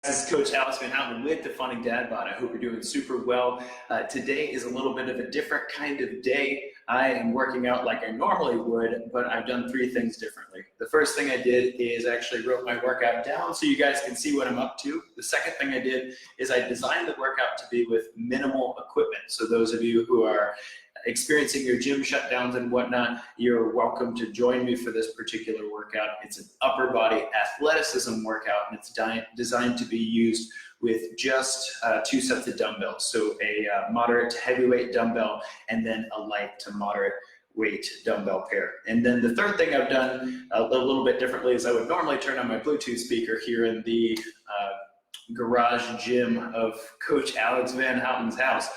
This is Coach Alex Van Houten with Defining Dad Bod. I hope you're doing super well. Today is a little bit of a different kind of day. I am working out like I normally would, but I've done three things differently. The first thing I did is I actually wrote my workout down so you guys can see what I'm up to. The second thing I did is I designed the workout to be with minimal equipment. So those of you who are experiencing your gym shutdowns and whatnot, you're welcome to join me for this particular workout. It's an upper body athleticism workout, and it's designed to be used with just 2 sets of dumbbells. So a moderate to heavyweight dumbbell and then a light to moderate weight dumbbell pair. And then the third thing I've done a little bit differently is I would normally turn on my Bluetooth speaker here in the garage gym of Coach Alex Van Houten's house.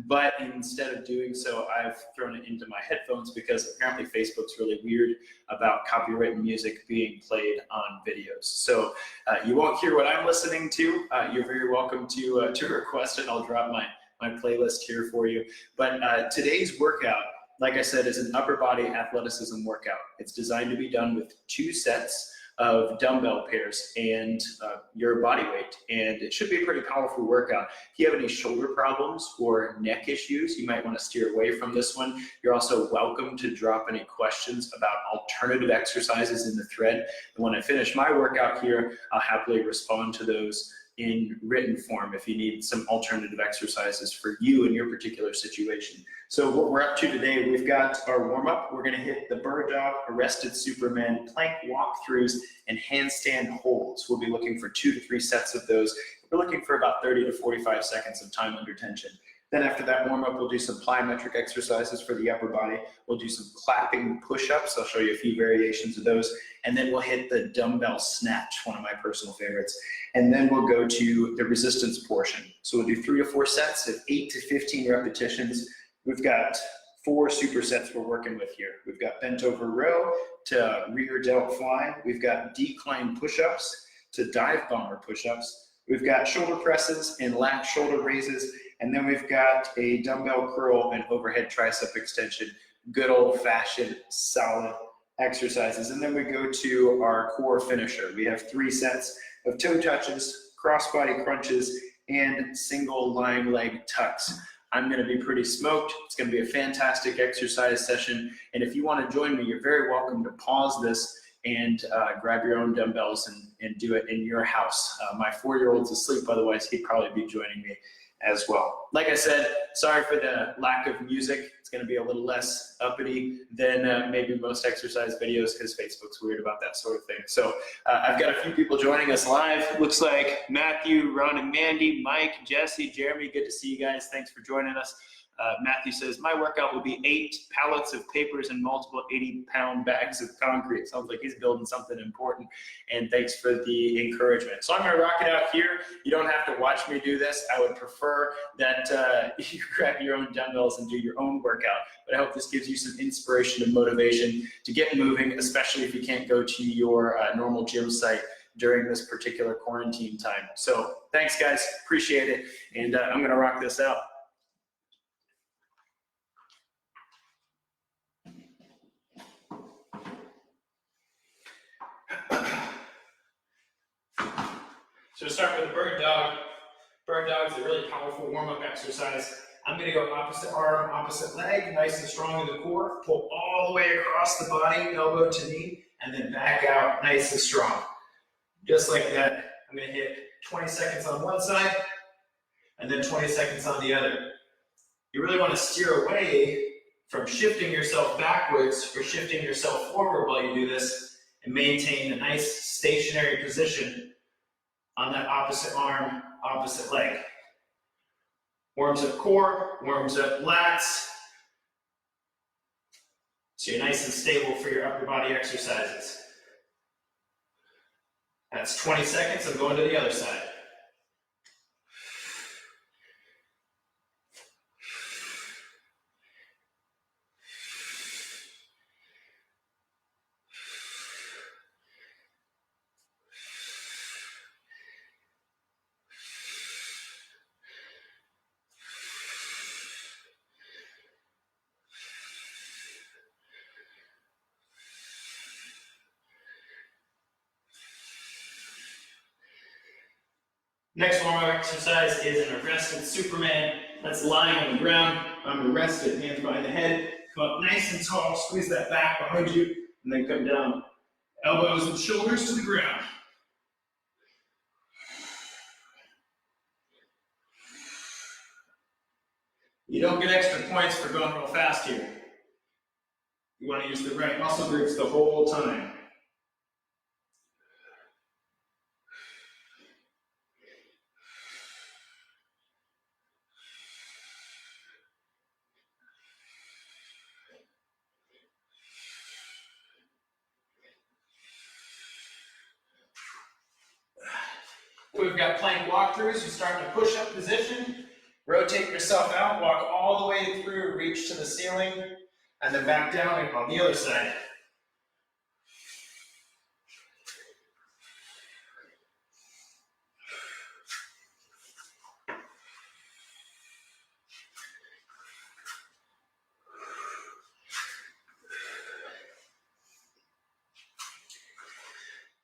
But instead of doing so, I've thrown it into my headphones because apparently Facebook's really weird about copyrighted music being played on videos. So you won't hear what I'm listening to. You're very welcome to request it. I'll drop my playlist here for you. But today's workout, like I said, is an upper body athleticism workout. It's designed to be done with 2 sets of dumbbell pairs and your body weight, and it should be a pretty powerful workout. If you have any shoulder problems or neck issues, you might want to steer away from this one. You're also welcome to drop any questions about alternative exercises in the thread, and when I finish my workout here, I'll happily respond to those in written form if you need some alternative exercises for you in your particular situation. So what we're up to today, we've got our warm-up. We're going to hit the bird dog, arrested Superman, plank walkthroughs, and handstand holds. We'll be looking for 2 to 3 sets of those. We're looking for about 30 to 45 seconds of time under tension. Then after that warm-up, we'll do some plyometric exercises for the upper body. We'll do some clapping push-ups. I'll show you a few variations of those. And then we'll hit the dumbbell snatch, one of my personal favorites. And then we'll go to the resistance portion. So we'll do 3 to 4 sets of 8 to 15 repetitions. We've got 4 supersets we're working with here. We've got bent over row to rear delt fly. We've got decline push-ups to dive bomber push-ups. We've got shoulder presses and lat shoulder raises. And then we've got a dumbbell curl and overhead tricep extension. Good old-fashioned solid exercises. And then we go to our core finisher. We have 3 sets of toe touches, crossbody crunches, and single lying leg tucks. I'm going to be pretty smoked. It's going to be a fantastic exercise session. And if you want to join me, you're very welcome to pause this and grab your own dumbbells and do it in your house. My 4-year-old's asleep, by the way, so he'd probably be joining me as well. Like I said, sorry for the lack of music. It's going to be a little less uppity than maybe most exercise videos because Facebook's weird about that sort of thing. So I've got a few people joining us live. Looks like Matthew, Ron and Mandy, Mike, Jesse, Jeremy, good to see you guys. Thanks for joining us. Matthew says, my workout will be 8 pallets of papers and multiple 80-pound bags of concrete. Sounds like he's building something important, and thanks for the encouragement. So I'm going to rock it out here. You don't have to watch me do this. I would prefer that you grab your own dumbbells and do your own workout, but I hope this gives you some inspiration and motivation to get moving, especially if you can't go to your normal gym site during this particular quarantine time. So thanks, guys. Appreciate it, and I'm going to rock this out. So start with the bird dog. Bird dog is a really powerful warm-up exercise. I'm going to go opposite arm, opposite leg, nice and strong in the core. Pull all the way across the body, elbow to knee, and then back out nice and strong. Just like that, I'm going to hit 20 seconds on one side, and then 20 seconds on the other. You really want to steer away from shifting yourself backwards or shifting yourself forward while you do this, and maintain a nice stationary position on that opposite arm, opposite leg. Warms up core, warms up lats. So you're nice and stable for your upper body exercises. That's 20 seconds. I'm going to the other side. Next warm-up exercise is an arrested Superman. That's lying on the ground. I'm arrested, hands behind the head. Come up nice and tall, squeeze that back behind you, and then come down. Elbows and shoulders to the ground. You don't get extra points for going real fast here. You want to use the right muscle groups the whole time. We've got plank walkthroughs. You start in a push-up position, rotate yourself out, walk all the way through, reach to the ceiling, and then back down on the other side.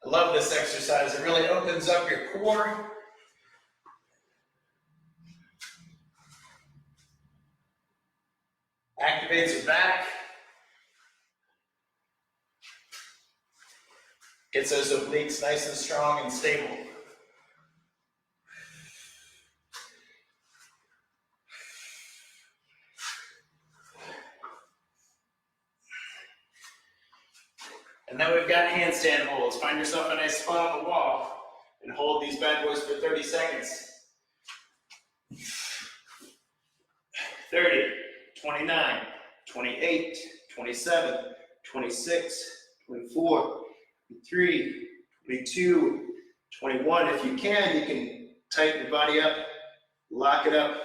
I love this exercise. It really opens up your core. Activates your back. Gets those obliques nice and strong and stable. And then we've got handstand holds. Find yourself a nice spot on the wall and hold these bad boys for 30 seconds. 30, 29, 28, 27, 26, 24, 23, 22, 21. If you can tighten your body up, lock it up,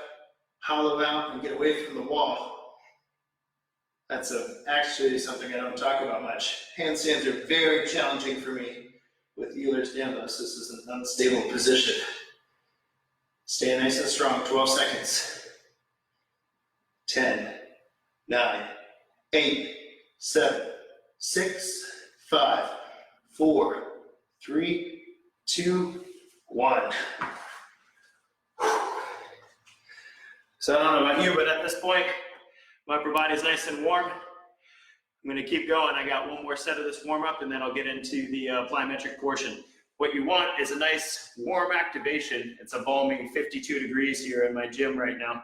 hollow out, and get away from the wall. That's actually something I don't talk about much. Handstands are very challenging for me with Ehlers-Danlos. This is an unstable position. Stay nice and strong, 12 seconds. 10, 9, 8, 7, 6, 5, 4, 3, 2, 1. So I don't know about you, but at this point, my upper body's nice and warm. I'm gonna keep going. I got one more set of this warm up and then I'll get into the plyometric portion. What you want is a nice warm activation. It's a balmy 52 degrees here in my gym right now.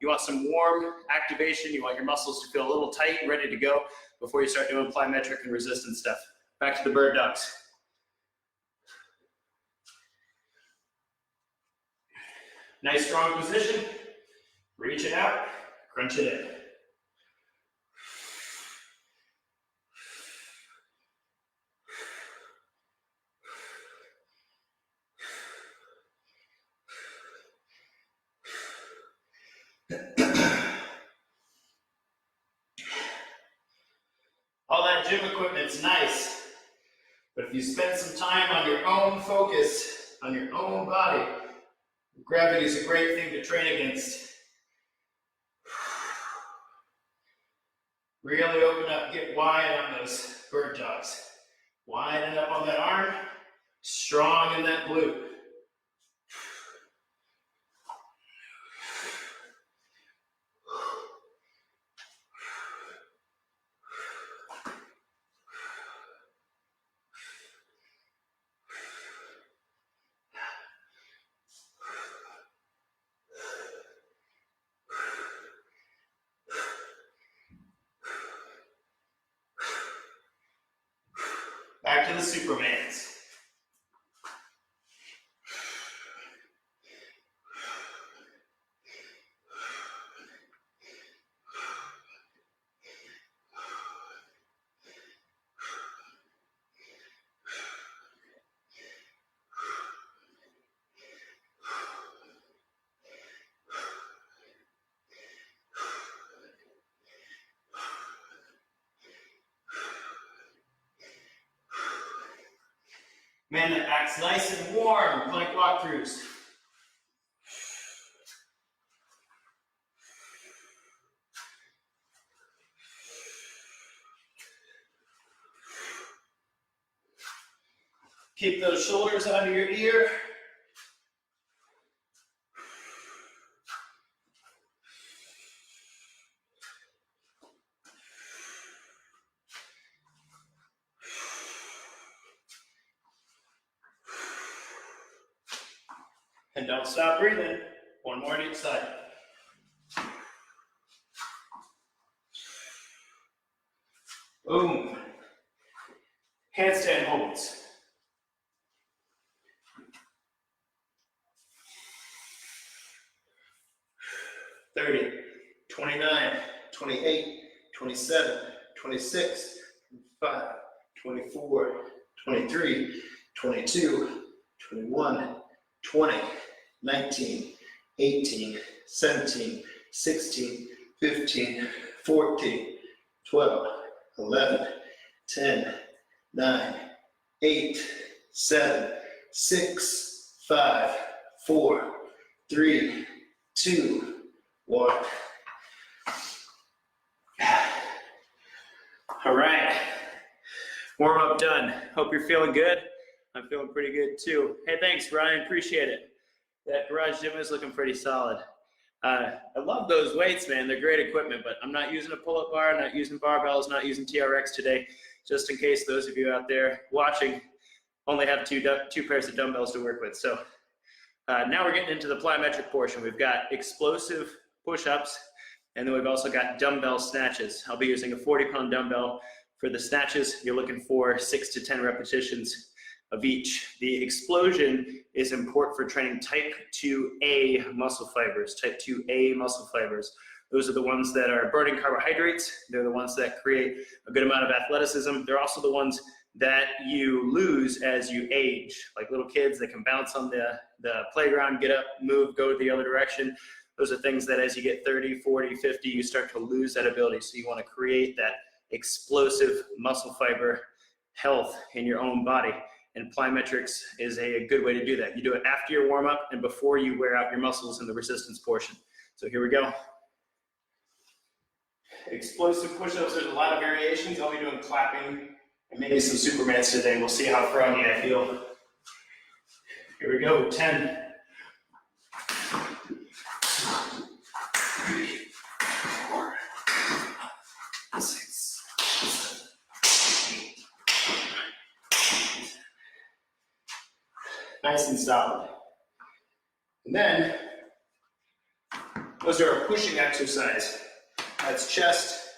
You want some warm activation. You want your muscles to feel a little tight and ready to go before you start doing plyometric and resistance stuff. Back to the bird dogs. Nice strong position. Reach it out, crunch it in. All that gym equipment's nice, but if you spend some time on your own focus, on your own body, gravity is a great thing to train against. Really open up, get wide on those bird dogs. Widen up on that arm, strong in that glute. Back to the Supermans. Man, that back's nice and warm, plank walkthroughs. Keep those shoulders under your ear. And don't stop breathing. One more on each side. Boom. Handstand holds. 30, 29, 28, 27, 26, 25, 24, 23, 22, 21, 20, 19, 18, 17, 16, 15, 14, 12, 11, 10, 9, 8, 7, 6, 5, 4, 3, 2, 1. All right, warm up done. Hope you're feeling good. I'm feeling pretty good too. Hey, thanks, Ryan, appreciate it. That garage gym is looking pretty solid. I love those weights, man. They're great equipment, but I'm not using a pull-up bar, not using barbells, not using TRX today, just in case those of you out there watching only have two pairs of dumbbells to work with. So now we're getting into the plyometric portion. We've got explosive push-ups, and then we've also got dumbbell snatches. I'll be using a 40-pound dumbbell for the snatches. You're looking for 6 to 10 repetitions of each. The explosion is important for training type 2A muscle fibers. Type 2A muscle fibers. Those are the ones that are burning carbohydrates. They're the ones that create a good amount of athleticism. They're also the ones that you lose as you age. Like little kids that can bounce on the playground, get up, move, go the other direction. Those are things that as you get 30, 40, 50, you start to lose that ability. So you want to create that explosive muscle fiber health in your own body. And plyometrics is a good way to do that. You do it after your warm up and before you wear out your muscles in the resistance portion. So here we go. Explosive push-ups, there's a lot of variations. I'll be doing clapping and maybe some Supermans today. We'll see how froggy I feel. Here we go, 10. 3, 4, 6, 7, 8. Nice and solid. And then, those are a pushing exercise. That's chest,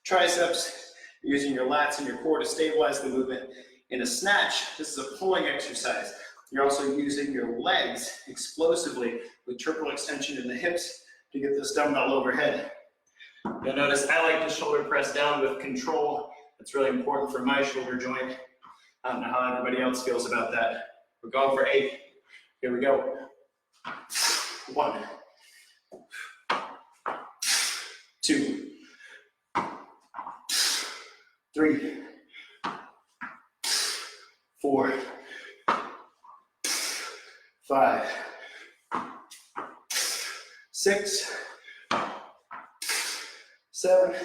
triceps. You're using your lats and your core to stabilize the movement. In a snatch, this is a pulling exercise. You're also using your legs explosively with triple extension in the hips to get this dumbbell overhead. You'll notice I like to shoulder press down with control. That's really important for my shoulder joint. I don't know how everybody else feels about that. We're going for 8. Here we go. 1, 2, 3, 4, 5, 6, 7,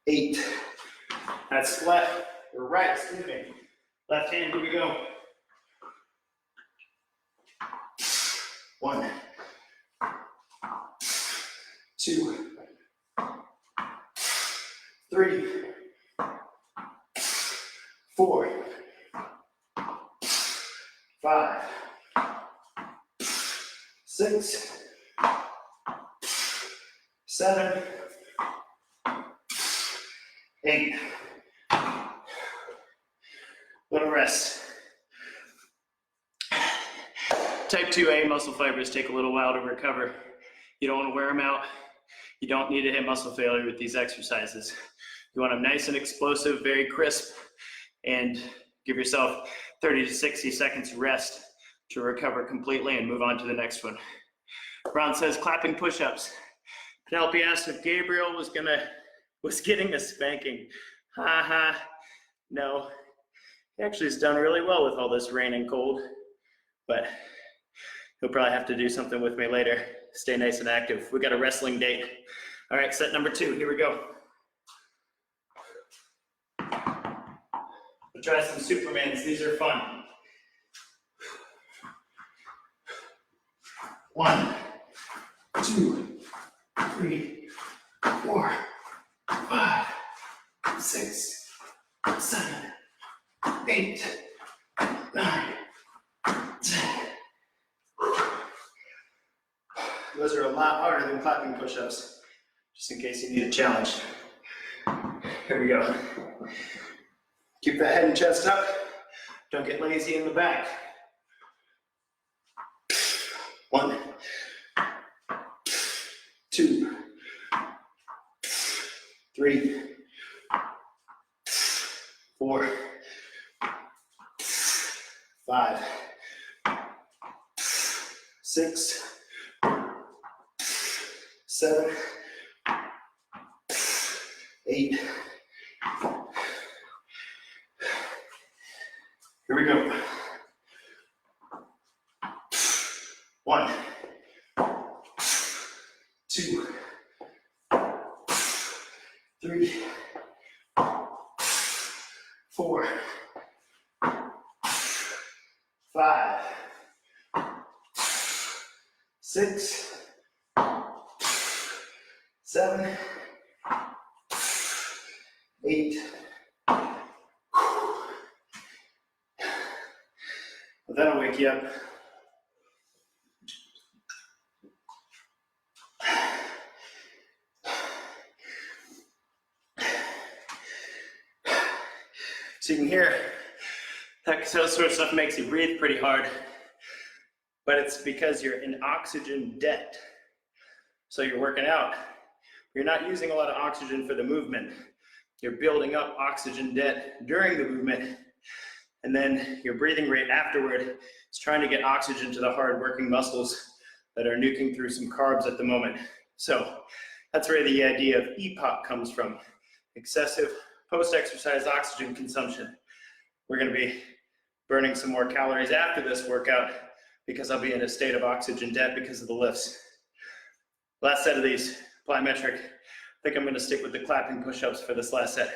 8. That's left or right, excuse me. Left hand, here we go. 1, 2, 3, 4, 5, 6, 7, 8. Little rest. Type 2A muscle fibers take a little while to recover. You don't want to wear them out. You don't need to hit muscle failure with these exercises. You want them nice and explosive, very crisp, and give yourself 30 to 60 seconds rest to recover completely and move on to the next one. Ron says clapping push-ups. Penelope asked if Gabriel was getting a spanking. Ha ha. No. He actually has done really well with all this rain and cold, but he'll probably have to do something with me later. Stay nice and active. We got a wrestling date. All right, set number 2. Here we go. We'll try some Supermans. These are fun. 1, 2, 3, 4, 5, 6, 7, 8, 9, 10, lot harder than clapping push-ups, just in case you need a challenge. Here we go. Keep the head and chest up. Don't get lazy in the back. 1, 2, 3, 4, 5, 6, 7, 8. Here we go. 1, 2, 3, 4, 5, 6, 7, 8. Well, that'll wake you up. So you can hear that sort of stuff makes you breathe pretty hard, but it's because you're in oxygen debt. So you're working out, you're not using a lot of oxygen for the movement. You're building up oxygen debt during the movement, and then your breathing rate afterward is trying to get oxygen to the hard working muscles that are nuking through some carbs at the moment. So that's where the idea of EPOC comes from, excessive post-exercise oxygen consumption. We're going to be burning some more calories after this workout because I'll be in a state of oxygen debt because of the lifts. Last set of these, plyometric. I think I'm going to stick with the clapping push-ups for this last set.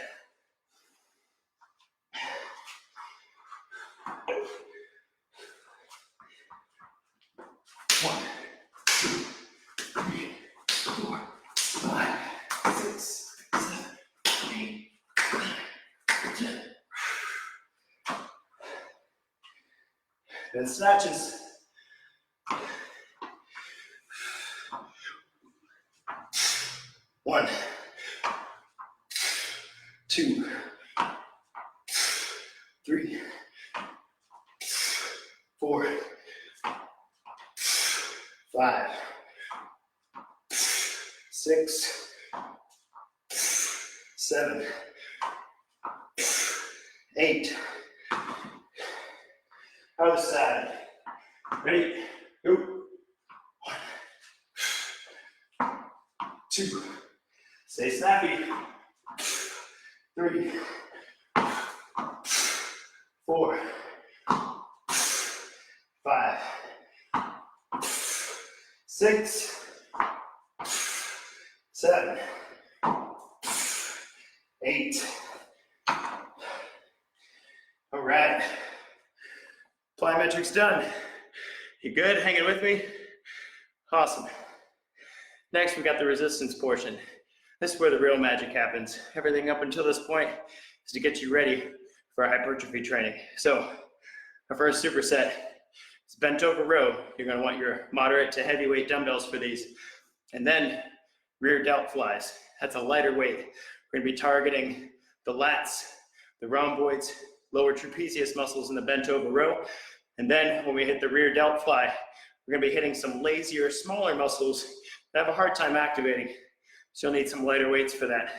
One, 2, 3, 4, 5, 6, 7, 8, 9, 10. Then snatches. 1, 2, 3, 4, 5, 6, 7, 8. Other side. Ready? Go. 1, 2. Stay snappy. 3, 4, 5, 6, 7, 8. All right. Plyometrics done. You good? Hanging with me? Awesome. Next, we got the resistance portion. This is where the real magic happens. Everything up until this point is to get you ready for hypertrophy training. So, our first superset is bent over row. You're going to want your moderate to heavyweight dumbbells for these. And then rear delt flies. That's a lighter weight. We're going to be targeting the lats, the rhomboids, lower trapezius muscles in the bent over row. And then when we hit the rear delt fly, we're going to be hitting some lazier, smaller muscles that have a hard time activating. So you'll need some lighter weights for that.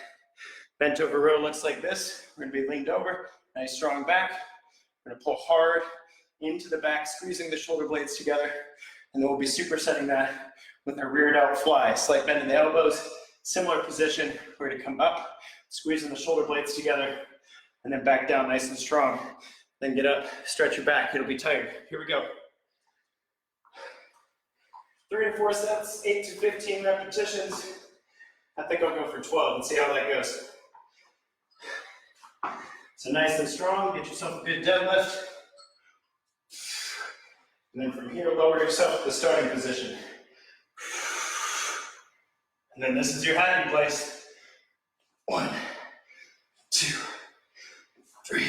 Bent over row looks like this. We're going to be leaned over, nice strong back. We're going to pull hard into the back, squeezing the shoulder blades together. And then we'll be supersetting that with our rear delt fly. Slight bend in the elbows, similar position. We're going to come up, squeezing the shoulder blades together, and then back down nice and strong. Then get up, stretch your back. It'll be tired. Here we go. 3 to 4 sets, 8 to 15 repetitions. I think I'll go for 12 and see how that goes. So nice and strong, get yourself a good deadlift. And then from here, lower yourself to the starting position. And then this is your happy place. 1, 2, 3,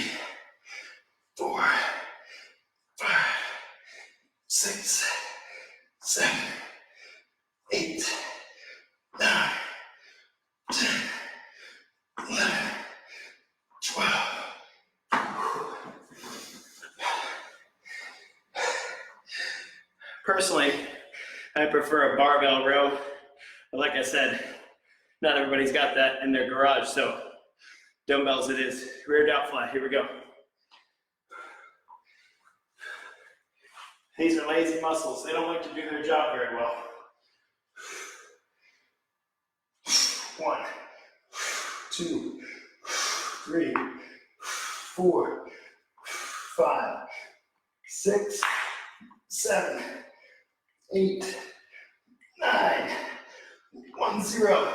4, 5, 6, 7, 8. Personally, I prefer a barbell row, but like I said, not everybody's got that in their garage, so dumbbells it is. Rear delt fly, here we go. These are lazy muscles. They don't like to do their job very well. 1, 2, 3, 4, 5, 6, 7, 8, 9, 1, 0,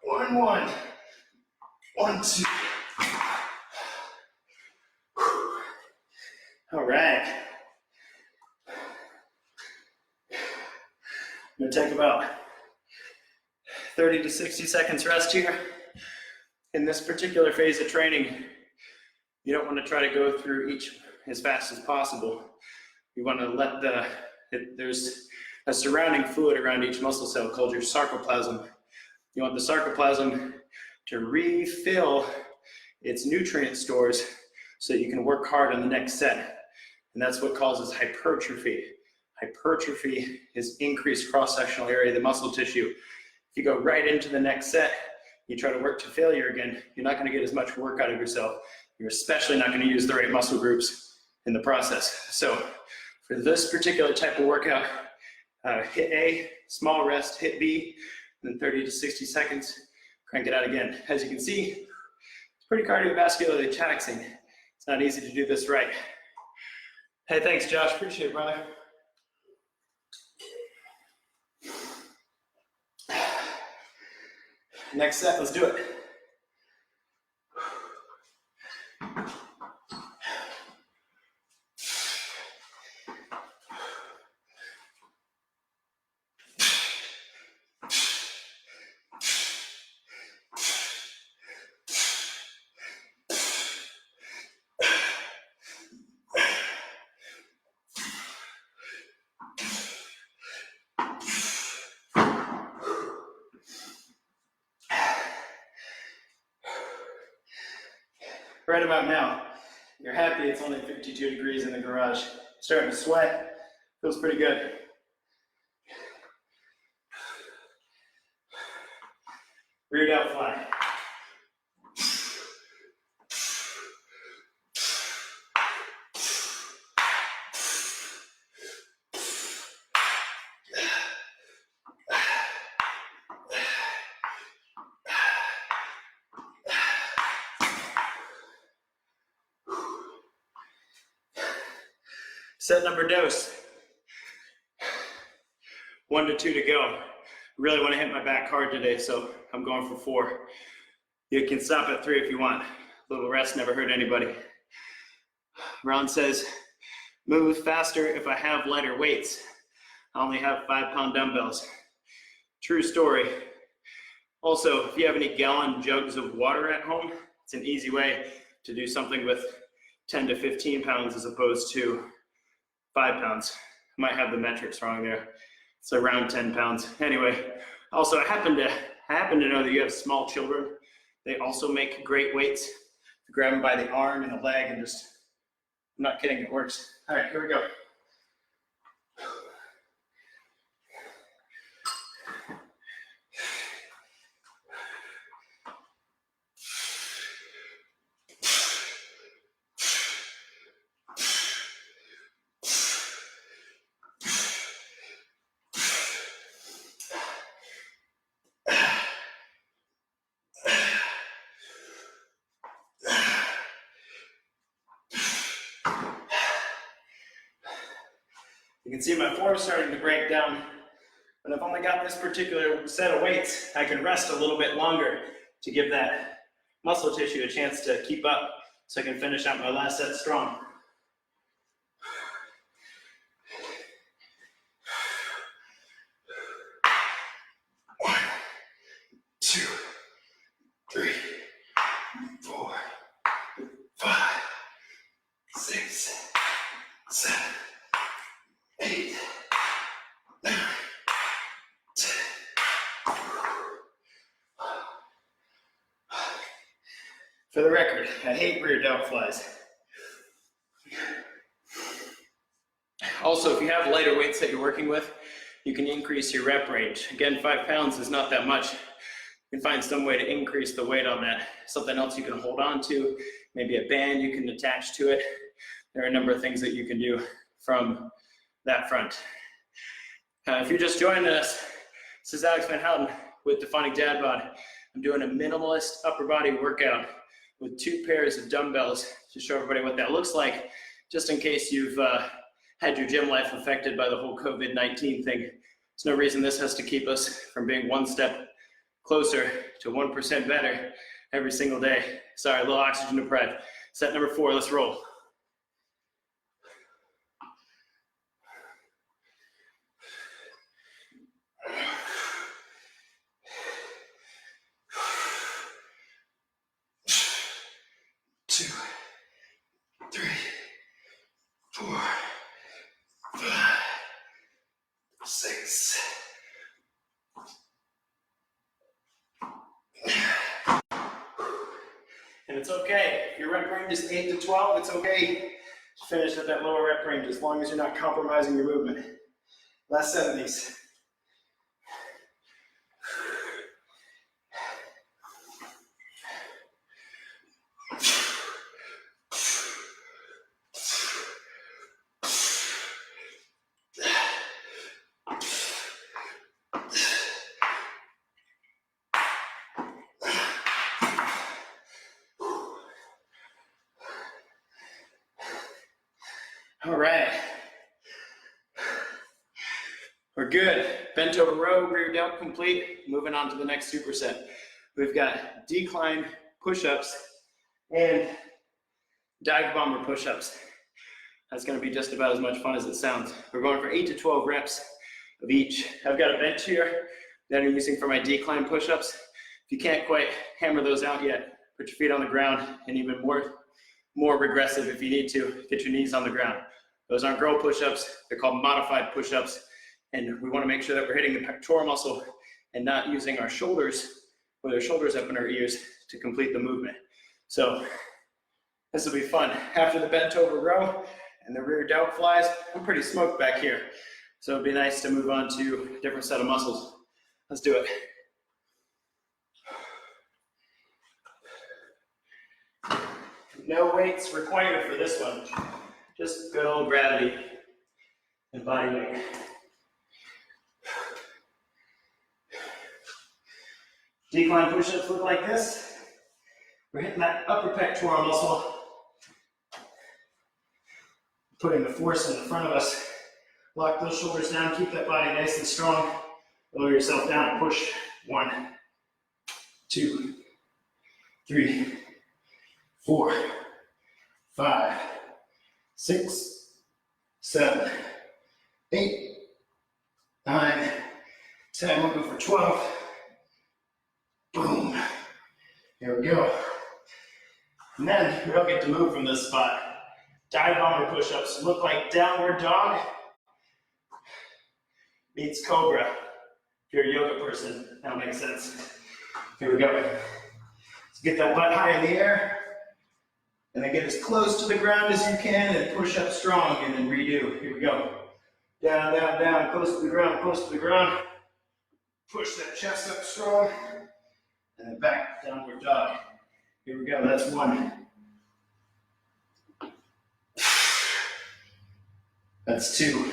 1, 1, 1, 2. All right. I'm gonna take about 30 to 60 seconds rest here. In this particular phase of training, you don't want to try to go through each as fast as possible. You want to let there's a surrounding fluid around each muscle cell called your sarcoplasm. You want the sarcoplasm to refill its nutrient stores so that you can work hard on the next set. And that's what causes hypertrophy. Hypertrophy is increased cross-sectional area of the muscle tissue. If you go right into the next set, you try to work to failure again, you're not going to get as much work out of yourself. You're especially not going to use the right muscle groups in the process. So for this particular type of workout, hit A, small rest, hit B, then 30 to 60 seconds, crank it out again. As you can see, it's pretty cardiovascularly taxing. It's not easy to do this right. Hey, thanks, Josh. Appreciate it, brother. Next set, let's do it. Right about now, you're happy it's only 52 degrees in the garage. Starting to sweat, feels pretty good. Rear delt fly. Set number dose. 1 to 2 to go. Really want to hit my back hard today, so I'm going for 4. You can stop at 3 if you want. A little rest never hurt anybody. Ron says, move faster if I have lighter weights. I only have 5-pound dumbbells. True story. Also, if you have any gallon jugs of water at home, it's an easy way to do something with 10 to 15 pounds as opposed to 5 pounds. I might have the metrics wrong there. It's around 10 pounds. Anyway, also I happen to know that you have small children. They also make great weights. You grab them by the arm and the leg and just, I'm not kidding, it works. All right, here we go. You can see my form starting to break down, but I've only got this particular set of weights. I can rest a little bit longer to give that muscle tissue a chance to keep up so I can finish out my last set strong. One, 2, 3, 4, 5, 6, 7, 8, 9, 10. For the record, I hate rear delt flies. Also, if you have lighter weights that you're working with, you can increase your rep range. Again, 5 pounds is not that much. You can find some way to increase the weight on that. Something else you can hold on to, maybe a band you can attach to it. There are a number of things that you can do from that front. If you're just joining us, this is Alex Van Houten with Defining Dad Bod. I'm doing a minimalist upper body workout with 2 pairs of dumbbells to show everybody what that looks like, just in case you've had your gym life affected by the whole COVID-19 thing. There's no reason this has to keep us from being one step closer to 1% better every single day. Sorry, a little oxygen deprived. Set number 4, let's roll. And it's okay, if your rep range is 8 to 12, it's okay to finish at that lower rep range as long as you're not compromising your movement. Last 7 of these. All right, we're good. Bent over row, rear delt complete. Moving on to the next superset. We've got decline push-ups and dive bomber push-ups. That's gonna be just about as much fun as it sounds. We're going for 8 to 12 reps of each. I've got a bench here that I'm using for my decline push-ups. If you can't quite hammer those out yet, put your feet on the ground, and even more regressive if you need to, get your knees on the ground. Those aren't girl push-ups, they're called modified push-ups, and we wanna make sure that we're hitting the pectoral muscle and not using our shoulders with our shoulders up in our ears to complete the movement. So this will be fun. After the bent over row and the rear delt flies, I'm pretty smoked back here. So it'd be nice to move on to a different set of muscles. Let's do it. No weights required for this one. Just good old gravity and body weight. Decline push-ups look like this. We're hitting that upper pectoral muscle, putting the force in the front of us. Lock those shoulders down, keep that body nice and strong. Lower yourself down and push. 1, 2, 3, 4, 5, 6, 7, 8, 9, 10. We'll go for 12. Boom. Here we go. And then we don't get to move from this spot. Dive bomber push-ups look like downward dog meets cobra. If you're a yoga person, that'll make sense. Here we go. So get that butt high in the air, and then get as close to the ground as you can and push up strong and then redo. Here we go. Down, down, down, close to the ground, close to the ground. Push that chest up strong, and then back, downward dog. Here we go, that's 1. That's 2.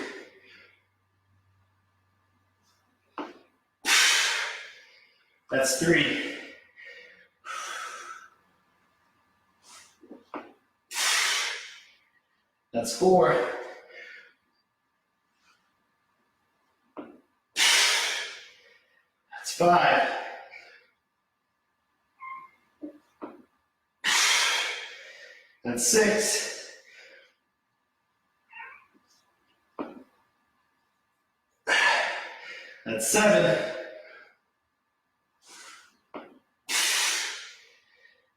That's 3. That's 4. That's 5. That's 6. That's 7.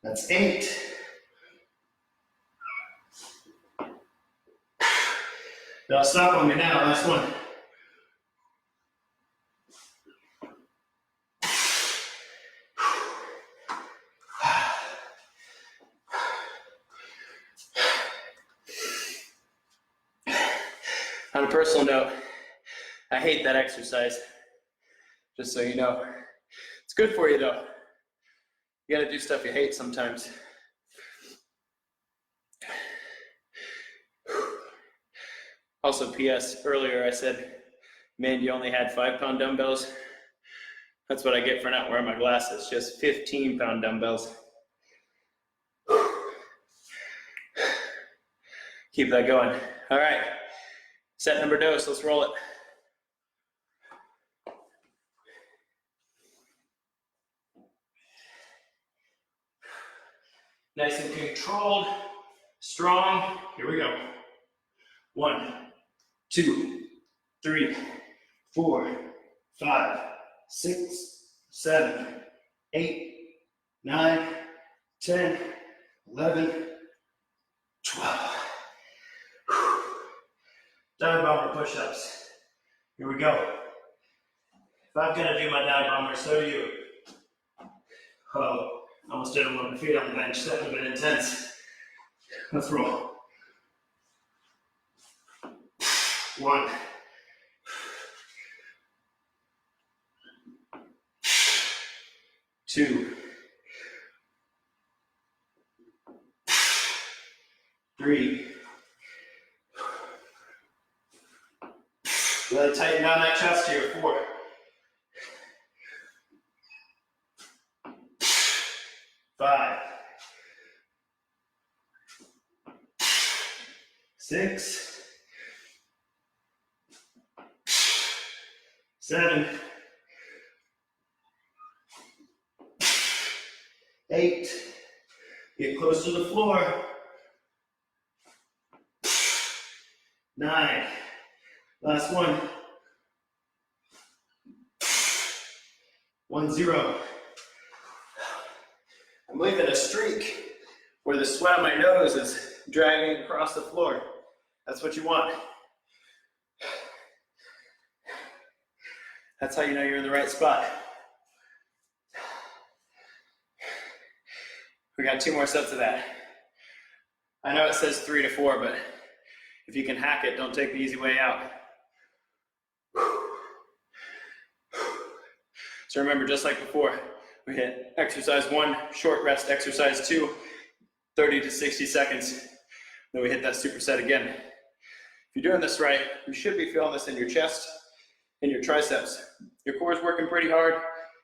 That's 8. Now stop on me now, last one. On a personal note, I hate that exercise, just so you know. It's good for you though. You gotta do stuff you hate sometimes. Also, PS, earlier I said, man, you only had 5-pound dumbbells. That's what I get for not wearing my glasses, just 15-pound dumbbells. Keep that going. All right, set number dose, let's roll it. Nice and controlled, strong. Here we go. 1, 2, 3, 4, 5, 6, 7, 8, 9, 10, 11, 12. Dive bomber push-ups. Here we go. If I'm gonna do my dive bomber, so do you. Oh. Almost did them on my feet on the bench. That would have been intense. Let's roll. 1. 2. 3. Really tighten down that chest here. 4. 5. 6. 7. 8. Get close to the floor. 9. Last one. 1, 0. I'm leaving a streak where the sweat on my nose is dragging across the floor. That's what you want. That's how you know you're in the right spot. We got 2 more sets of that. I know it says 3 to 4, but if you can hack it, don't take the easy way out. So remember, just like before, we hit exercise 1, short rest exercise 2, 30 to 60 seconds. Then we hit that superset again. If you're doing this right, you should be feeling this in your chest and your triceps. Your core is working pretty hard.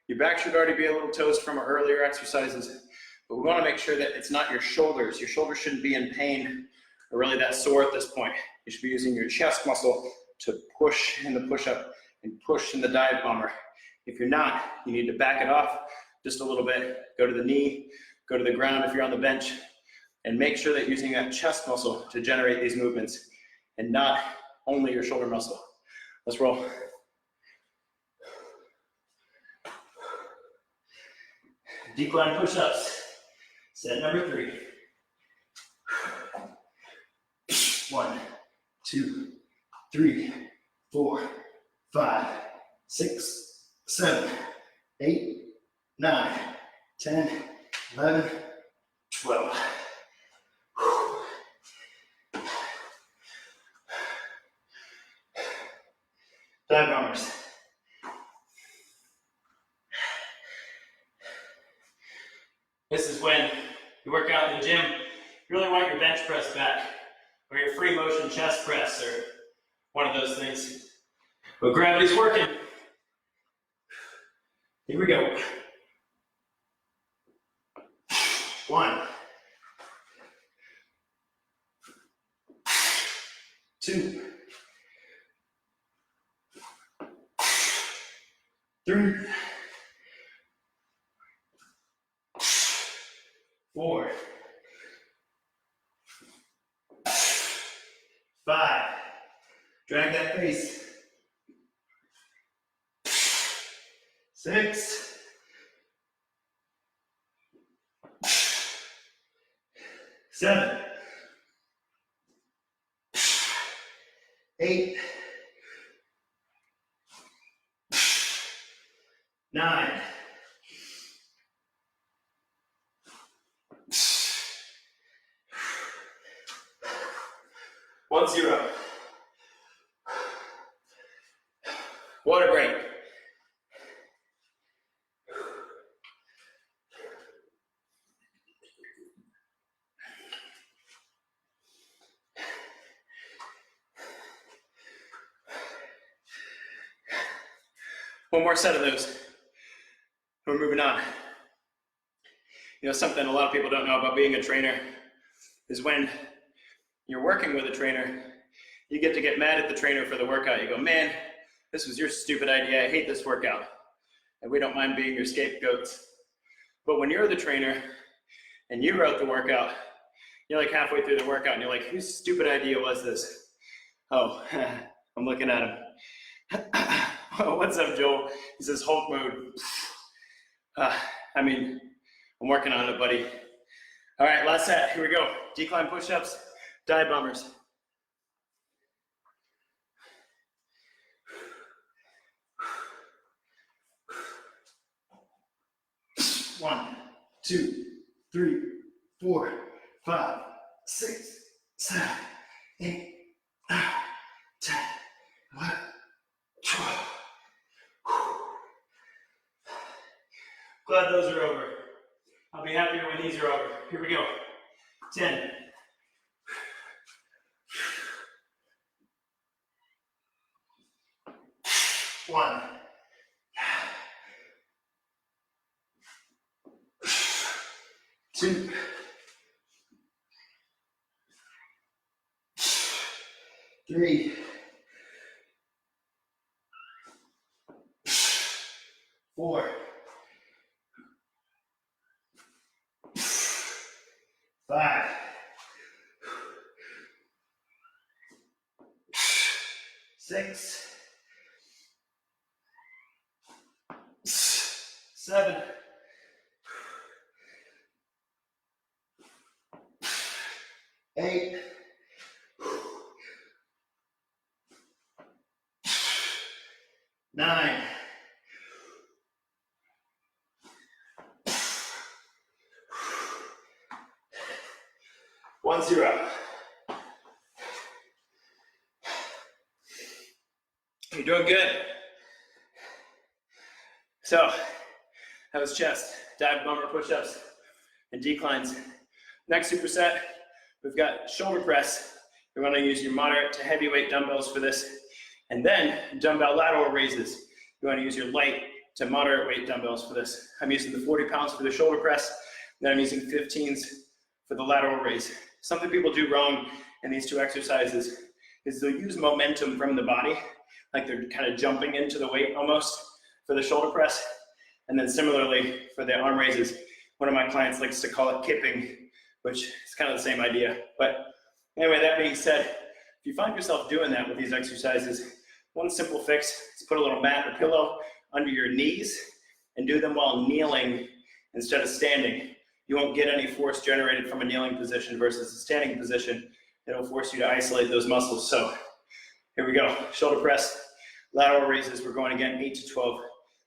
Your back should already be a little toast from our earlier exercises, but we want to make sure that it's not your shoulders. Your shoulders shouldn't be in pain or really that sore at this point. You should be using your chest muscle to push in the push-up and push in the dive bomber. If you're not, you need to back it off just a little bit. Go to the knee, go to the ground if you're on the bench, and make sure that you're using that chest muscle to generate these movements and not only your shoulder muscle. Let's roll. Decline push-ups. Set number 3. 1, 2, 3, 4, 5, 6, 7, 8, 9, 10, 11, 12. Dive bombers. This is when you work out in the gym, you really want your bench press back, or your free motion chest press, or one of those things. But gravity's working. Here we go. 1, 2, 3, 4, 5. Drag that face. 6. 7. 8. 9. 1, 0. One more set of those. We're moving on. You know, something a lot of people don't know about being a trainer is when you're working with a trainer, you get mad at the trainer for the workout. You go, man, this was your stupid idea. I hate this workout. And we don't mind being your scapegoats. But when you're the trainer and you wrote the workout, you're like halfway through the workout and you're like, whose stupid idea was this? Oh, I'm looking at him. What's up, Joel? He says Hulk mode. I mean, I'm working on it, buddy. All right, last set. Here we go. Decline push-ups, dive bombers. One, 2, 3, 4, 5, 6, 7, 8, 9, 10, 11, 12. Glad those are over. I'll be happier when these are over. Here we go. 10. 1. 2. 3. 4. 5. 6. 7. 8. 9. 1, 0. You're doing good. So, that was chest, dive bomber push-ups, and declines. Next superset, we've got shoulder press. You're going to use your moderate to heavyweight dumbbells for this. And then dumbbell lateral raises. You want to use your light to moderate weight dumbbells for this. I'm using the 40 pounds for the shoulder press. Then I'm using 15s for the lateral raise. Something people do wrong in these two exercises is they'll use momentum from the body, like they're kind of jumping into the weight almost for the shoulder press. And then similarly for the arm raises, one of my clients likes to call it kipping, which is kind of the same idea. But anyway, that being said, if you find yourself doing that with these exercises, one simple fix is put a little mat or pillow under your knees and do them while kneeling instead of standing. You won't get any force generated from a kneeling position versus a standing position. It'll force you to isolate those muscles. So here we go. Shoulder press, lateral raises. We're going again, 8 to 12,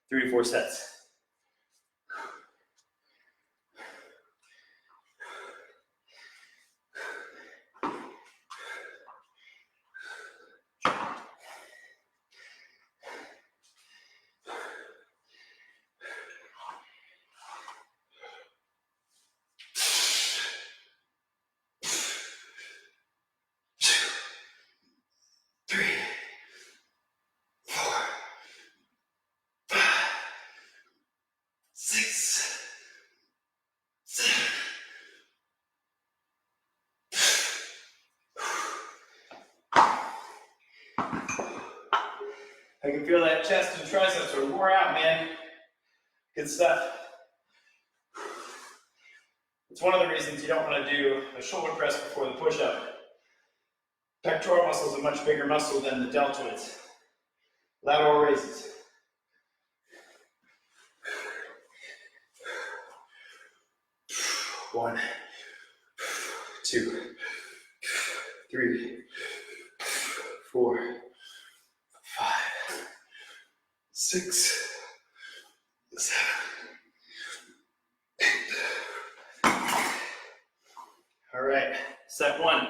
3 to 4 sets. I can feel that chest and triceps are wore out, man. Good stuff. It's one of the reasons you don't want to do a shoulder press before the push-up. Pectoral muscle is a much bigger muscle than the deltoids. Lateral raises. One, 2, 3, 4, 5, 6, 7, 8. All right, set 1.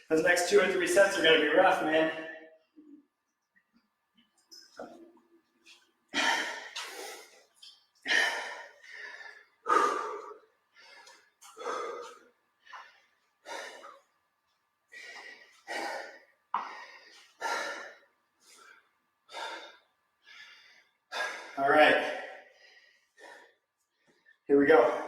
Those next 2 or 3 sets are going to be rough, man. right. Here we go.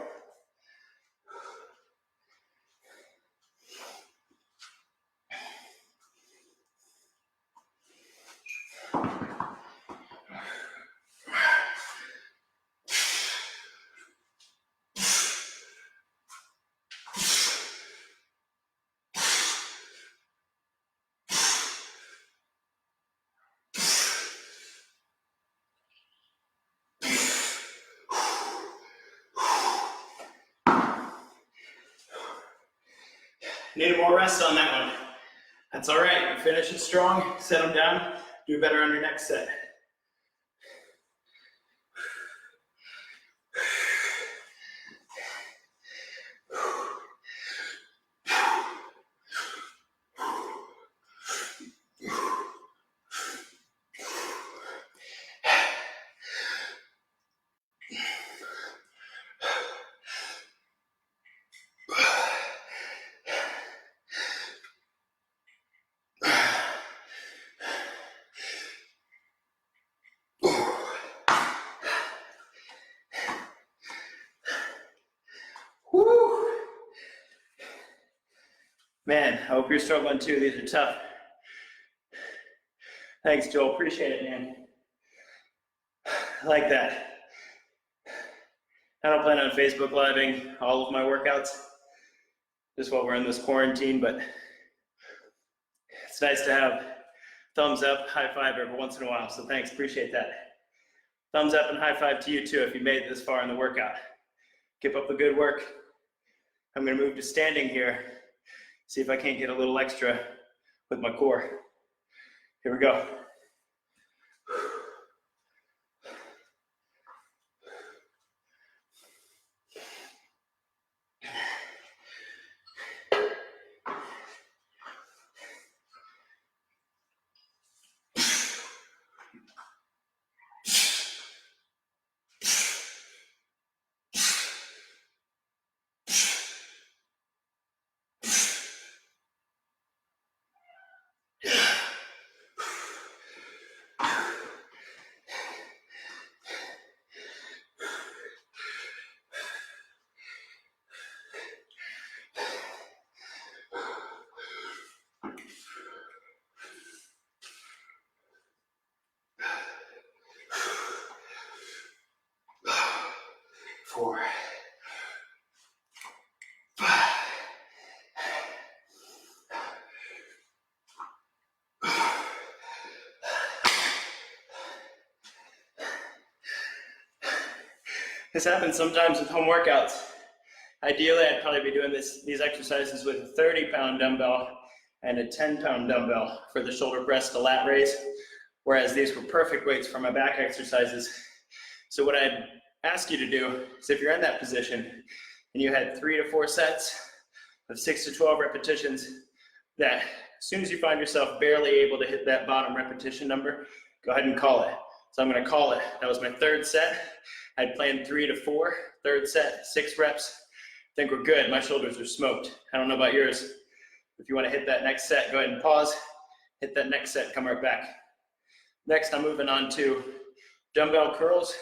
Need more rest on that one. That's all right. Finish it strong, set them down, do better on your next set. Woo! Man, I hope you're struggling too. These are tough. Thanks, Joel. Appreciate it, man. I like that. I don't plan on Facebook Living all of my workouts, just while we're in this quarantine, but it's nice to have thumbs up, high five every once in a while, so thanks, appreciate that. Thumbs up and high five to you too if you made it this far in the workout. Keep up the good work. I'm gonna move to standing here, see if I can't get a little extra with my core. Here we go. Four, 5. This happens sometimes with home workouts. Ideally, I'd probably be doing these exercises with a 30-pound dumbbell and a 10-pound dumbbell for the shoulder press to lat raise, whereas these were perfect weights for my back exercises. So what I'd ask you to do is, if you're in that position and you had 3 to 4 sets of 6 to 12 repetitions, that as soon as you find yourself barely able to hit that bottom repetition number, go ahead and call it. So I'm going to call it. That was my 3rd set. I'd planned 3 to 4, 3rd set, 6 reps. I think we're good. My shoulders are smoked. I don't know about yours. If you want to hit that next set, go ahead and pause. Hit that next set, come right back. Next, I'm moving on to dumbbell curls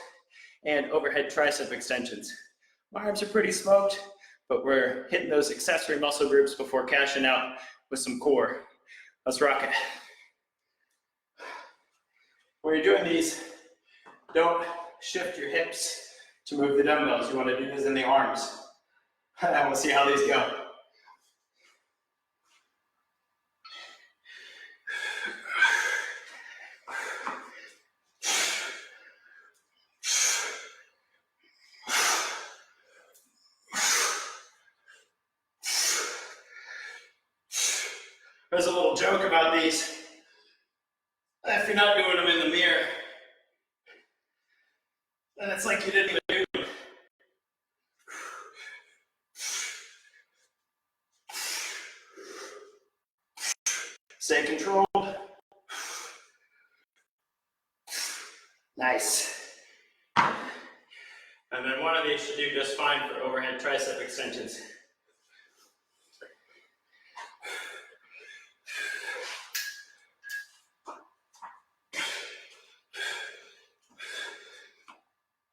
and overhead tricep extensions. My arms are pretty smoked, but we're hitting those accessory muscle groups before cashing out with some core. Let's rock it. When you're doing these, don't shift your hips to move the dumbbells. You want to do this in the arms. We'll see how these go. There's a little joke about these. If you're not doing them in the mirror, then it's like you didn't even do them. Stay controlled. Nice. And then one of these should do just fine for overhead tricep extensions.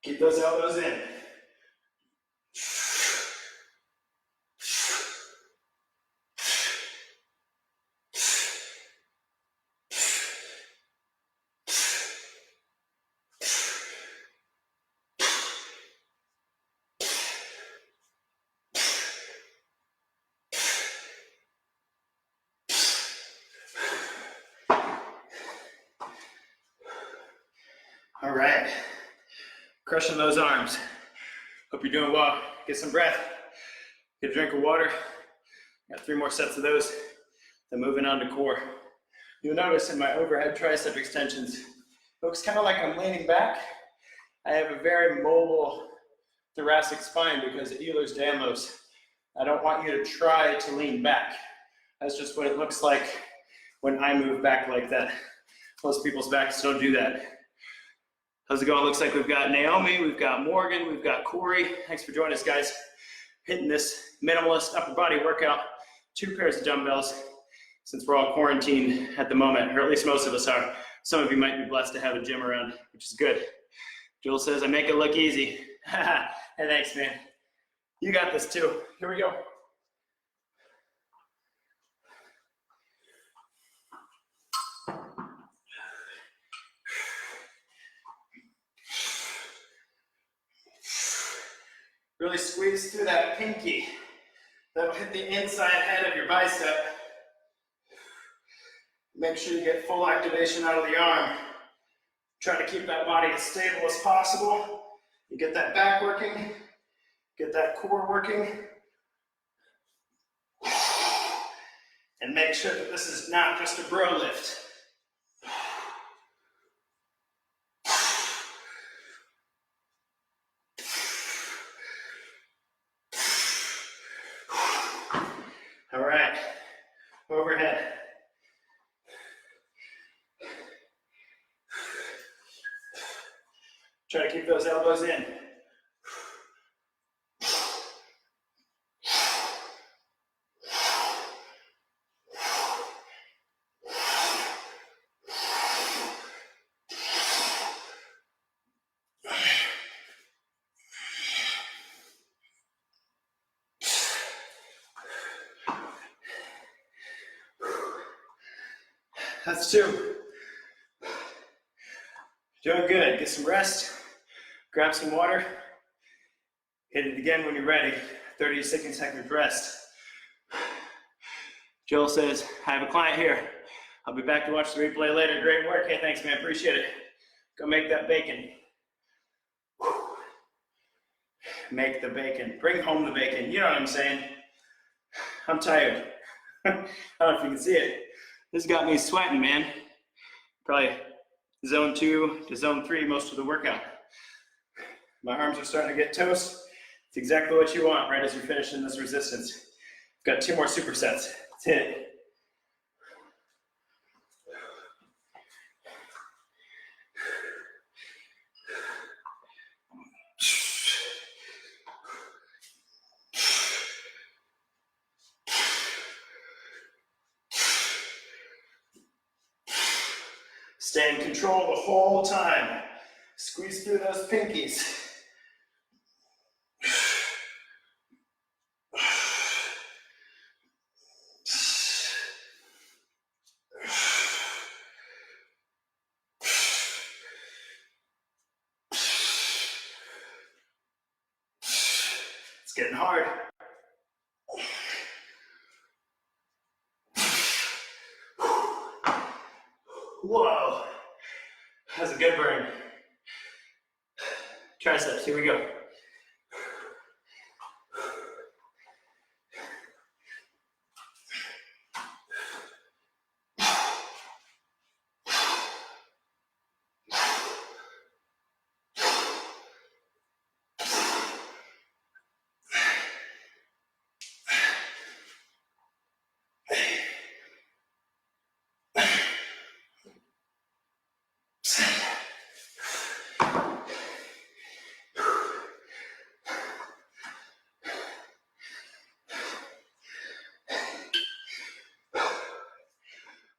Keep those elbows in. All right, crushing those arms. Hope you're doing well. Get some breath, get a drink of water. Got 3 more sets of those, then moving on to core. You'll notice in my overhead tricep extensions, it looks kind of like I'm leaning back. I have a very mobile thoracic spine because of Ehlers-Danlos. I don't want you to try to lean back. That's just what it looks like when I move back like that. Most people's backs don't do that. How's it going? Looks like we've got Naomi, we've got Morgan, we've got Corey. Thanks for joining us, guys. Hitting this minimalist upper body workout, 2 pairs of dumbbells, since we're all quarantined at the moment, or at least most of us are. Some of you might be blessed to have a gym around, which is good. Joel says, I make it look easy. Hey, thanks, man. You got this too. Here we go. Really squeeze through that pinky. That'll hit the inside head of your bicep. Make sure you get full activation out of the arm. Try to keep that body as stable as possible. You get that back working, get that core working. And make sure that this is not just a bro lift. All right, overhead. Try to keep those elbows in. That's 2. Doing good. Get some rest. Grab some water. Hit it again when you're ready. 30 to 60 seconds rest. Joel says, I have a client here. I'll be back to watch the replay later. Great work. Hey, thanks, man. Appreciate it. Go make that bacon. Make the bacon. Bring home the bacon. You know what I'm saying? I'm tired. I don't know if you can see it. This got me sweating, man. Probably zone 2 to zone 3 most of the workout. My arms are starting to get toast. It's exactly what you want right as you're finishing this resistance. I've got 2 more supersets. Let's hit it. Stay in control the whole time. Squeeze through those pinkies. It's getting hard. Whoa, that's a good burn. Triceps, here we go.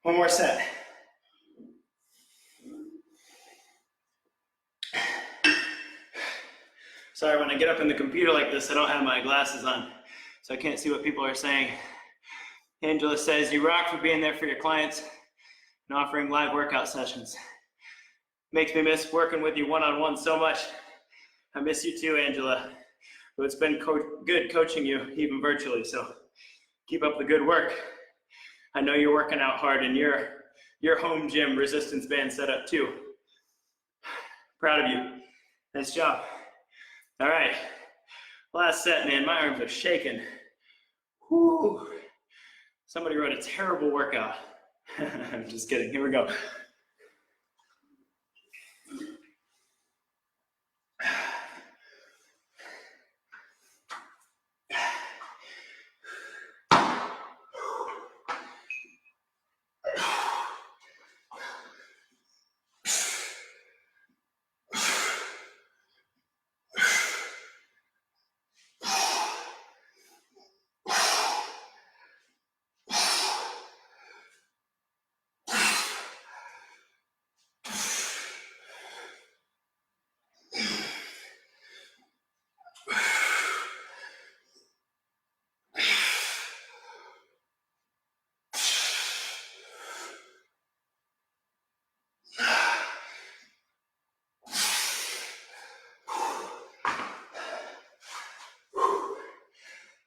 One more set. Sorry, when I get up in the computer like this, I don't have my glasses on, so I can't see what people are saying. Angela says, you rock for being there for your clients and offering live workout sessions. Makes me miss working with you one-on-one so much. I miss you too, Angela. But it's been good coaching you, even virtually, so keep up the good work. I know you're working out hard in your home gym resistance band setup too. Proud of you. Nice job. All right, last set, man. My arms are shaking. Whew. Somebody wrote a terrible workout. I'm just kidding. Here we go.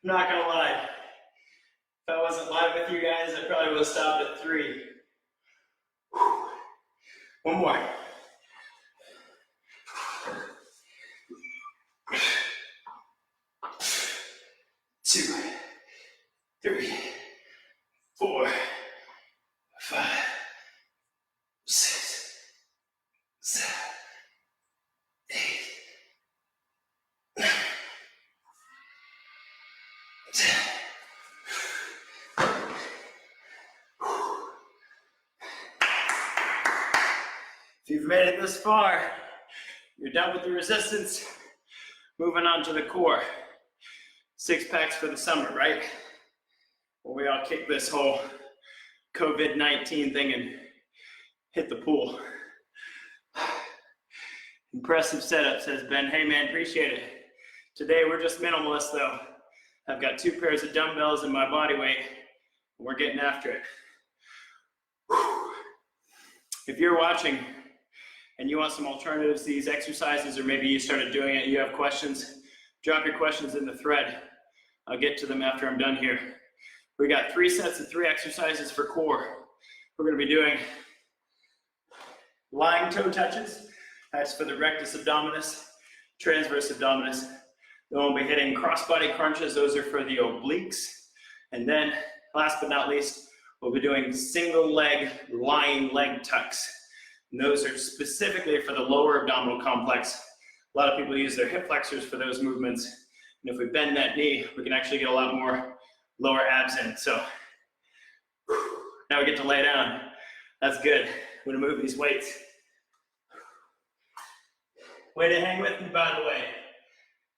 I'm not gonna lie, if I wasn't live with you guys, I probably would have stopped at 3. One more. 2, 3, 4, 5, 6, 7, 8, 9, 10. If you've made it this far, you're done with the resistance. Moving on to the core. 6 packs for the summer, right? Well, we all kick this whole COVID-19 thing and hit the pool. Impressive setup, says Ben. Hey man, appreciate it. Today we're just minimalist though. I've got 2 pairs of dumbbells and my body weight. We're getting after it. If you're watching and you want some alternatives to these exercises, or maybe you started doing it, you have questions, drop your questions in the thread. I'll get to them after I'm done here. We got 3 sets of 3 exercises for core. We're gonna be doing lying toe touches. That's for the rectus abdominis, transverse abdominis. Then we'll be hitting crossbody crunches. Those are for the obliques. And then, last but not least, we'll be doing single leg lying leg tucks. And those are specifically for the lower abdominal complex. A lot of people use their hip flexors for those movements. And if we bend that knee, we can actually get a lot more lower abs in. So now we get to lay down. That's good. I'm gonna move these weights. Way to hang with me, by the way.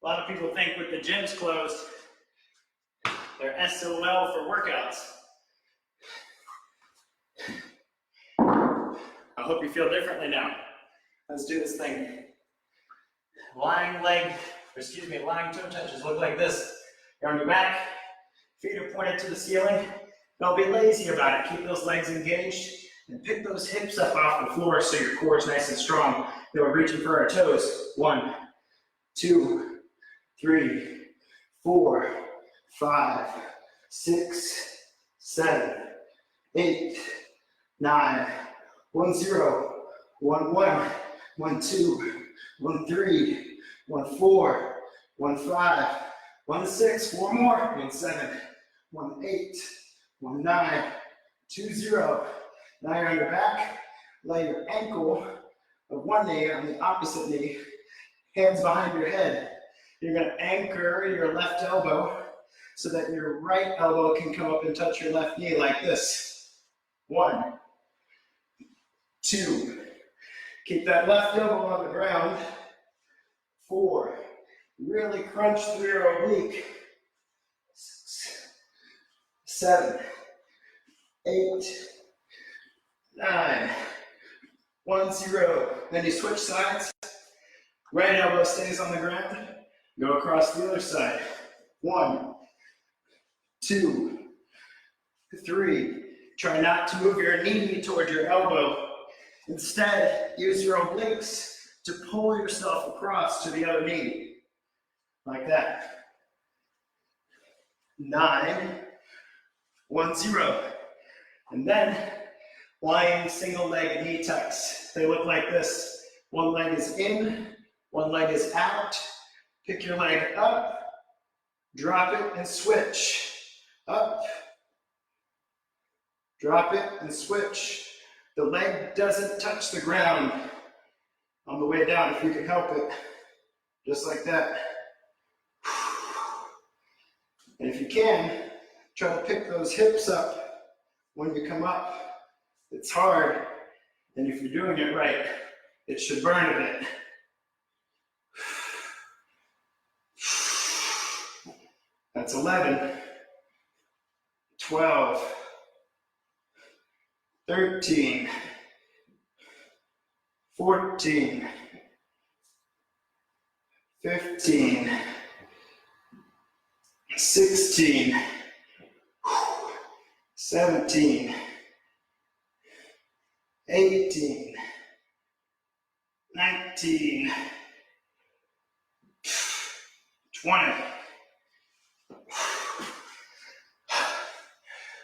A lot of people think with the gyms closed, they're SOL for workouts. I hope you feel differently now. Let's do this thing. Lying toe touches look like this. You're on your back, feet are pointed to the ceiling. Don't be lazy about it. Keep those legs engaged and pick those hips up off the floor so your core is nice and strong. Then we're reaching for our toes. 1, 2, 3, 4, 5, 6, 7, 8, 9, 1, 0, 1, 1, 1, 2, 1, 3, 1, 4, 1, 5, 1, 6, 4 more, 1, 7, 1, 8, 1, 9, 2, 0. Now you're on your back. Lay your ankle of one knee on the opposite knee, hands behind your head. You're gonna anchor your left elbow so that your right elbow can come up and touch your left knee like this. 1, 2. Keep that left elbow on the ground. 4. Really crunch through your oblique. 6, 7, 8, 9, 1, 0. Then you switch sides. Right elbow stays on the ground. Go across the other side. 1, 2, 3. Try not to move your knee toward your elbow. Instead, use your obliques to pull yourself across to the other knee. Like that. 9, 1, 0. And then, lying single leg knee tucks. They look like this. One leg is in, one leg is out. Pick your leg up, drop it and switch. Up, drop it and switch. The leg doesn't touch the ground on the way down if you can help it. Just like that. And if you can, try to pick those hips up when you come up. It's hard, and if you're doing it right, it should burn a bit. That's 11, 12, 13, 14, 15, 16, 17, 18, 19, 20.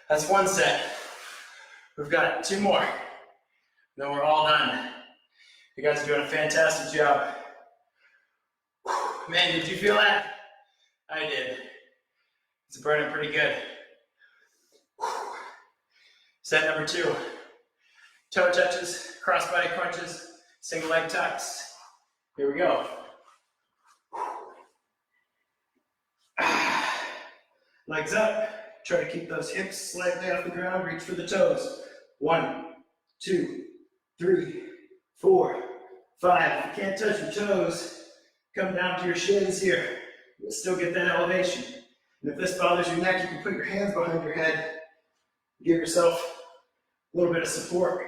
That's one set. We've got 2 more. Then we're all done. You guys are doing a fantastic job. Man, did you feel that? I did. It's burning pretty good. Set number 2. Toe touches, crossbody crunches, single leg tucks. Here we go. Legs up. Try to keep those hips slightly off the ground. Reach for the toes. 1, 2, 3, 4, 5. If you can't touch your toes, come down to your shins here. You'll still get that elevation. And if this bothers your neck, you can put your hands behind your head. Give yourself a little bit of support.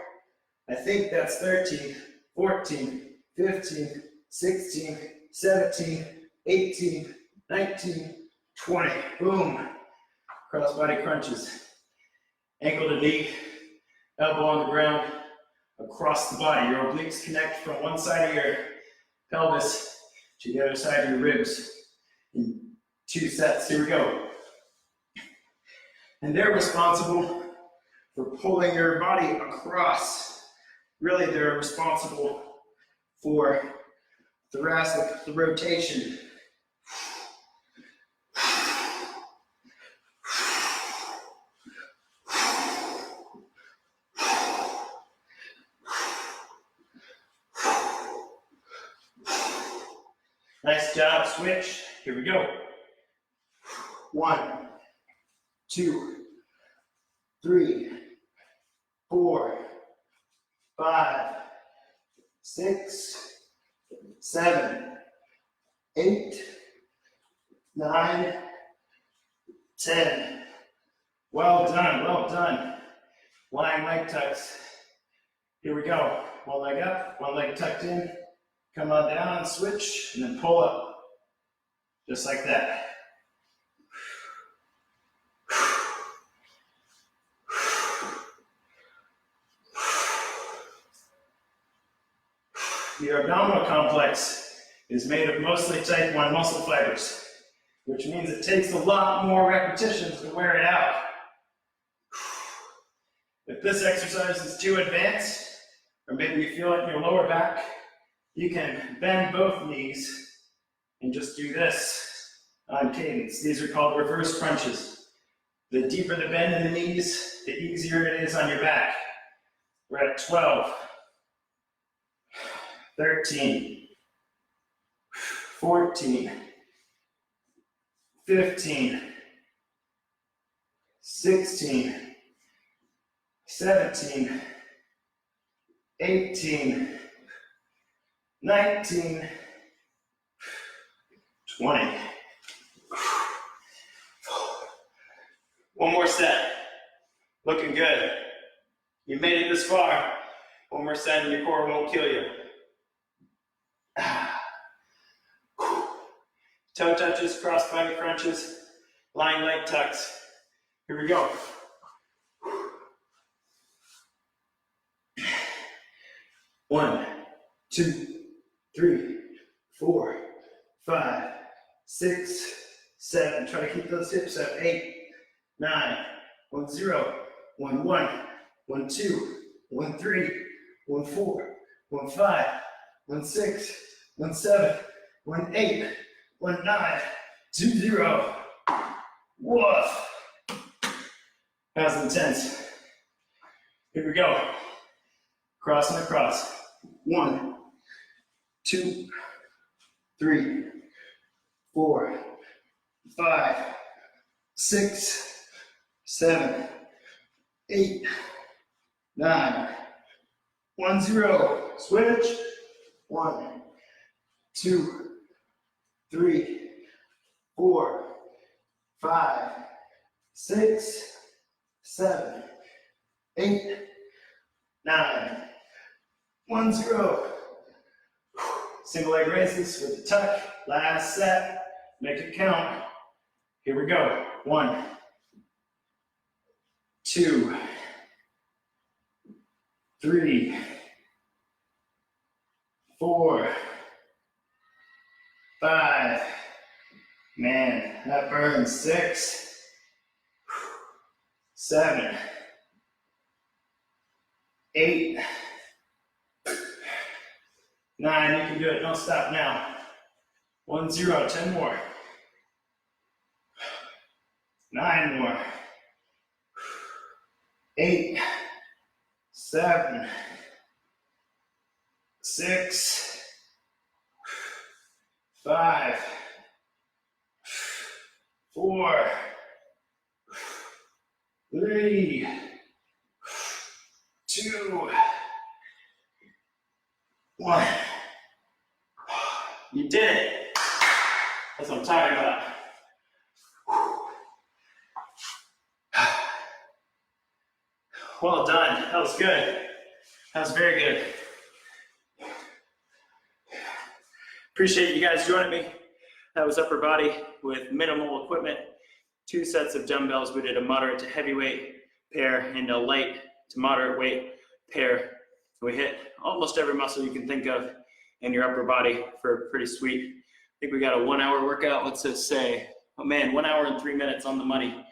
I think that's 13, 14, 15, 16, 17, 18, 19, 20. Boom. Crossbody crunches. Ankle to knee, elbow on the ground, across the body. Your obliques connect from one side of your pelvis to the other side of your ribs in 2 sets. Here we go. And they're responsible for pulling your body across. Really, they're responsible for thoracic rotation. Nice job, switch. Here we go. 1, 2, 3, 4, 5, 6, 7, 8, 9, 10. Well done, well done. Lying leg tucks. Here we go. One leg up, one leg tucked in. Come on down, switch, and then pull up. Just like that. The abdominal complex is made of mostly type 1 muscle fibers, which means it takes a lot more repetitions to wear it out. If this exercise is too advanced, or maybe you feel it in your lower back, you can bend both knees and just do this on cadence. These are called reverse crunches. The deeper the bend in the knees, the easier it is on your back. We're at 12, 13, 14, 15, 16, 17, 18, 19, 20. One more set. Looking good. You made it this far. One more set and your core won't kill you. Toe touches, cross body crunches, lying leg tucks. Here we go. 1, 2, 3, 4, 5, 6, 7. Try to keep those hips up. 8, 9, 1, 0, 1, 1, 1, 2, 1, 3, 1, 4, 1, 5, 1, 6, 1, 7, 1, 8, 1, 9, 2, 0. Woof. That was intense. Here we go. Cross and across. 1, 2, 3, 4, 5, 6, 7, 8, 9, 1, 0. Switch. 1, 2, 3, 4, 5, 6, 7, 8, 9, 1, 0. Single leg raises with the tuck. Last set. Make it count. Here we go. 1, 2, 3, 4, 5. Man, that burns. 6, 7, 8, 9. You can do it. Don't stop now. 1, 0. 10 more. 9 more. 8, 7, 6, 5, 4, 3, 2, 1. You did it. That's what I'm talking about. Well done. That was good. That was very good. Appreciate you guys joining me. That was upper body with minimal equipment. 2 sets of dumbbells. We did a moderate to heavyweight pair and a light to moderate weight pair. We hit almost every muscle you can think of in your upper body for pretty sweet. I think we got a 1 hour workout. Let's just say, oh man, 1 hour and 3 minutes on the money.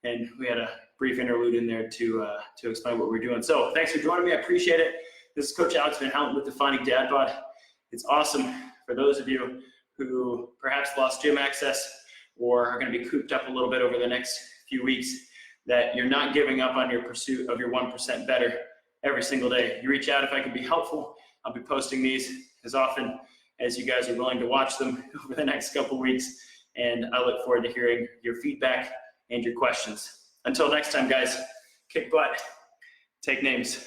And we had a brief interlude in there to explain what we're doing. So thanks for joining me. I appreciate it. This is Coach Alex Van Houten with Defining Dad Bod. It's awesome for those of you who perhaps lost gym access or are going to be cooped up a little bit over the next few weeks, that you're not giving up on your pursuit of your 1% better every single day. You reach out if I can be helpful. I'll be posting these as often as you guys are willing to watch them over the next couple weeks. And I look forward to hearing your feedback and your questions. Until next time, guys, kick butt, take names.